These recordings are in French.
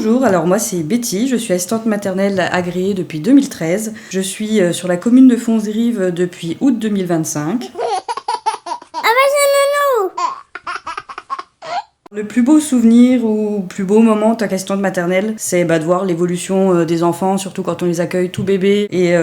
Bonjour, alors moi c'est Betty, je suis assistante maternelle agréée depuis 2013. Je suis sur la commune de Fondsrives depuis août 2025. Le plus beau souvenir ou plus beau moment en tant qu'assistante maternelle, c'est de voir l'évolution des enfants, surtout quand on les accueille tout bébés et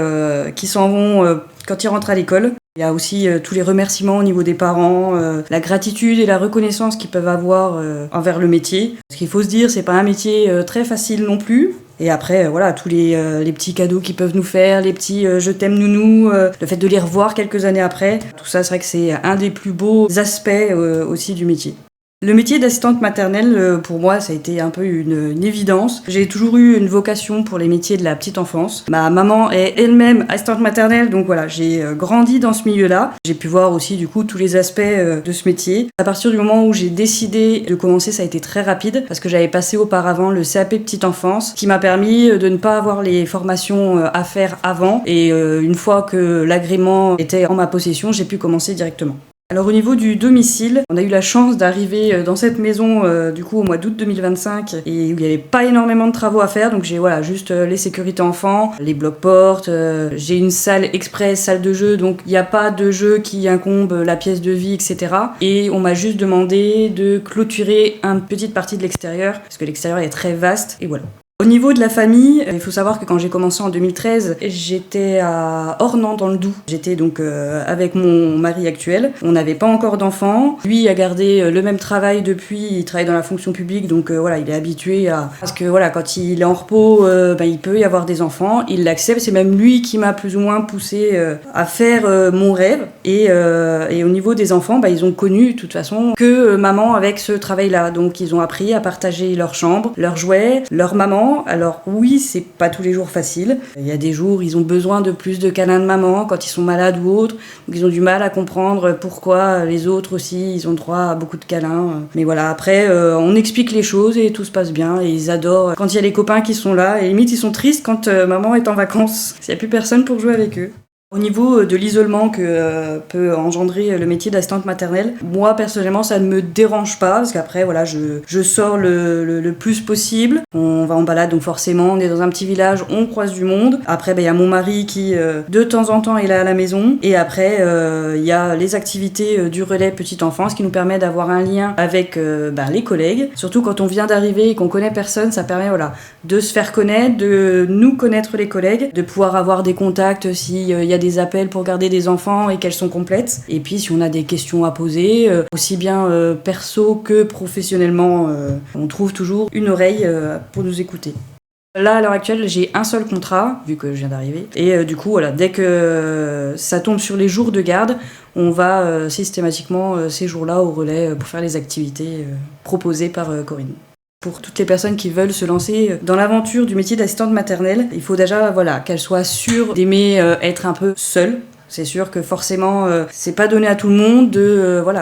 qui s'en vont quand ils rentrent à l'école. Il y a aussi tous les remerciements au niveau des parents, la gratitude et la reconnaissance qu'ils peuvent avoir envers le métier. Ce qu'il faut se dire, c'est pas un métier très facile non plus. Et après, voilà, tous les petits cadeaux qu'ils peuvent nous faire, les petits je t'aime nounou, le fait de les revoir quelques années après, tout ça, c'est vrai que c'est un des plus beaux aspects aussi du métier. Le métier d'assistante maternelle, pour moi, ça a été un peu une évidence. J'ai toujours eu une vocation pour les métiers de la petite enfance. Ma maman est elle-même assistante maternelle, donc voilà, j'ai grandi dans ce milieu-là. J'ai pu voir aussi, du coup, tous les aspects de ce métier. À partir du moment où j'ai décidé de commencer, ça a été très rapide, parce que j'avais passé auparavant le CAP petite enfance, qui m'a permis de ne pas avoir les formations à faire avant. Et une fois que l'agrément était en ma possession, j'ai pu commencer directement. Alors au niveau du domicile, on a eu la chance d'arriver dans cette maison du coup au mois d'août 2025 et où il n'y avait pas énormément de travaux à faire, donc j'ai juste les sécurités enfants, les blocs-portes, j'ai une salle express, salle de jeu, donc il n'y a pas de jeu qui incombe la pièce de vie, etc. Et on m'a juste demandé de clôturer une petite partie de l'extérieur, parce que l'extérieur est très vaste, et voilà. Au niveau de la famille, il faut savoir que quand j'ai commencé en 2013, j'étais à Ornans dans le Doubs. J'étais donc avec mon mari actuel. On n'avait pas encore d'enfants. Lui a gardé le même travail depuis. Il travaille dans la fonction publique, donc il est habitué à... Parce que quand il est en repos, il peut y avoir des enfants. Il l'accepte. C'est même lui qui m'a plus ou moins poussé à faire mon rêve. Et au niveau des enfants, ils ont connu de toute façon que maman avec ce travail-là. Donc ils ont appris à partager leur chambre, leurs jouets, leur maman. Alors oui, c'est pas tous les jours facile. Il y a des jours, ils ont besoin de plus de câlins de maman quand ils sont malades ou autres. Donc ils ont du mal à comprendre pourquoi les autres aussi, ils ont droit à beaucoup de câlins. Mais voilà, après, on explique les choses et tout se passe bien. Et ils adorent quand il y a les copains qui sont là. Et limite, ils sont tristes quand maman est en vacances. S'il n'y a plus personne pour jouer avec eux. Au niveau de l'isolement que peut engendrer le métier d'assistante maternelle, moi personnellement ça ne me dérange pas parce qu'après je sors le plus possible. On va en balade donc forcément on est dans un petit village, on croise du monde. Après y a mon mari qui de temps en temps est là à la maison et après il y a les activités du relais petite enfance qui nous permet d'avoir un lien avec les collègues. Surtout quand on vient d'arriver et qu'on connaît personne, ça permet de se faire connaître, de nous connaître les collègues, de pouvoir avoir des contacts s'il y a des appels pour garder des enfants et qu'elles sont complètes. Et puis si on a des questions à poser, aussi bien perso que professionnellement, on trouve toujours une oreille pour nous écouter. Là, à l'heure actuelle, j'ai un seul contrat, vu que je viens d'arriver. Et du coup, dès que ça tombe sur les jours de garde, on va systématiquement ces jours-là au relais pour faire les activités proposées par Corinne. Pour toutes les personnes qui veulent se lancer dans l'aventure du métier d'assistante maternelle, il faut déjà qu'elles soient sûres d'aimer être un peu seule. C'est sûr que forcément, c'est pas donné à tout le monde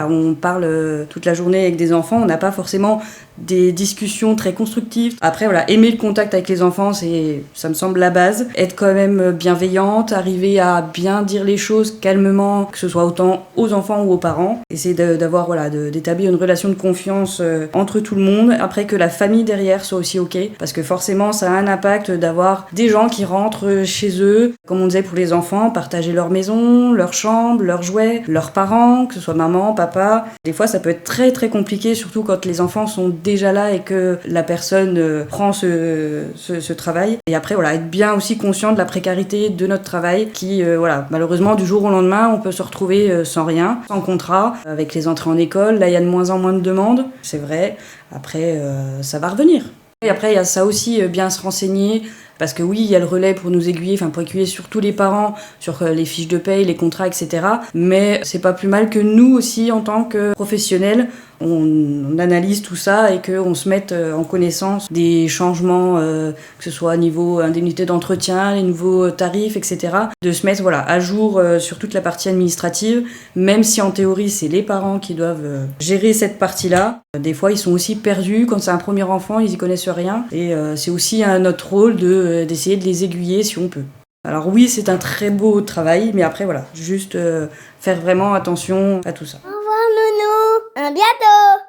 on parle toute la journée avec des enfants, on n'a pas forcément des discussions très constructives. Après, aimer le contact avec les enfants, ça me semble la base. Être quand même bienveillante, arriver à bien dire les choses calmement, que ce soit autant aux enfants ou aux parents. Essayer d'établir une relation de confiance entre tout le monde. Après, que la famille derrière soit aussi OK. Parce que forcément, ça a un impact d'avoir des gens qui rentrent chez eux. Comme on disait pour les enfants, partager leur maison, leur chambre, leurs jouets, leurs parents, que ce soit maman, papa. Des fois, ça peut être très très compliqué, surtout quand les enfants sont déjà là et que la personne prend ce travail. Et après, être bien aussi conscient de la précarité de notre travail qui, malheureusement, du jour au lendemain, on peut se retrouver sans rien, sans contrat, avec les entrées en école. Là, il y a de moins en moins de demandes, c'est vrai. Après, ça va revenir. Et après, il y a ça aussi, bien se renseigner. Parce que oui, il y a le relais pour nous aiguiller, pour aiguiller surtout les parents, sur les fiches de paye, les contrats, etc. Mais c'est pas plus mal que nous aussi, en tant que professionnels, on analyse tout ça et qu'on se mette en connaissance des changements, que ce soit au niveau indemnité d'entretien, les nouveaux tarifs, etc. De se mettre à jour sur toute la partie administrative, même si en théorie c'est les parents qui doivent gérer cette partie-là. Des fois ils sont aussi perdus, quand c'est un premier enfant ils y connaissent rien et c'est aussi notre rôle d'essayer de les aiguiller si on peut. Alors oui, c'est un très beau travail, mais après juste faire vraiment attention à tout ça. Au revoir Nounou, à bientôt.